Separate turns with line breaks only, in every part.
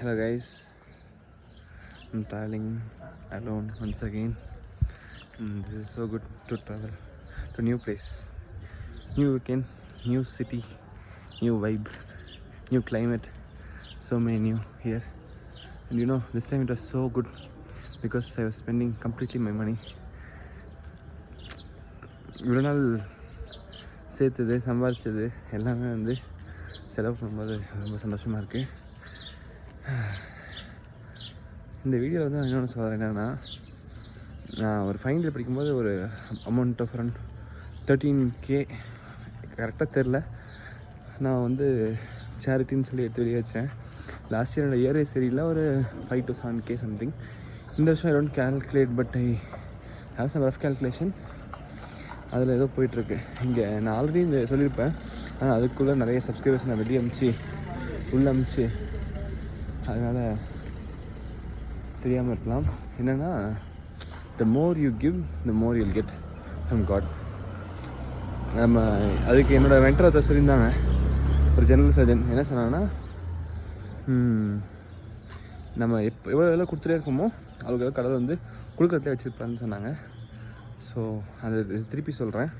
Hello guys, I'm traveling alone once again. This is so good to travel to new place, new weekend, new city, new vibe, new climate, so many new here. And this time it was so good because I was spending completely my money. இவ்வளோ நாள் சேர்த்தது சம்பாரிச்சது எல்லாமே செலவு பண்ணும்போது ரொம்ப சந்தோஷமாக இருக்குது. இந்த வீடியோவில் நான் இன்னொன்று சொல்கிறேன் என்னென்னா, நான் ஒரு ஃபைனல் இயர் படிக்கும்போது ஒரு அமௌண்ட் ஆஃப் அரௌண்ட் 13K கரெக்டாக தெரில, நான் சேரிட்டின்னு சொல்லி எடுத்து வெளியே வச்சேன். லாஸ்ட் இயர் என்னோடய இயரே சரியில்லை, ஒரு 5 to 7K சம்திங். இந்த வருஷம் I don't calculate, but I have some rough calculation. அதில் ஏதோ போயிட்டுருக்கு. இங்கே நான் ஆல்ரெடி இந்த சொல்லியிருப்பேன், ஆனால் அதுக்குள்ளே நிறைய சப்ஸ்கிரைபர்ஸ் நான் வெளியே அமிச்சு அதனால் தெரியாமல் இருக்கலாம். என்னென்னா, the more you give the more you'll get from God. நம்ம அதுக்கு என்னோடய மென்டரை சொல்லியிருந்தாங்க, ஒரு ஜெனரல் சர்ஜன் என்ன சொன்னாங்கன்னா, நம்ம எவ்வளோ எவ்வளோ கொடுத்துட்டே இருக்கோமோ அவங்களுக்கு கடவுள் கொடுக்குறதே வச்சுருப்பான்னு சொன்னாங்க. ஸோ அது திருப்பி சொல்கிறேன்,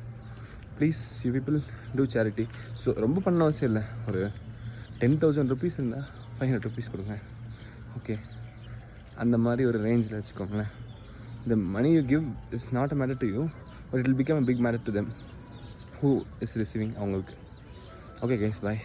please you people do charity. So ரொம்ப பண்ண அவசியம் இல்லை, ஒரு 10,000 rupees இருந்தால் 500 rupees கொடுங்க, ஓகே, அந்த மாதிரி ஒரு ரேஞ்சில் வச்சுக்கோங்களேன். the money you give is not a matter to you, but it will become a big matter to them who is receiving அவங்களுக்கு. Okay guys, bye.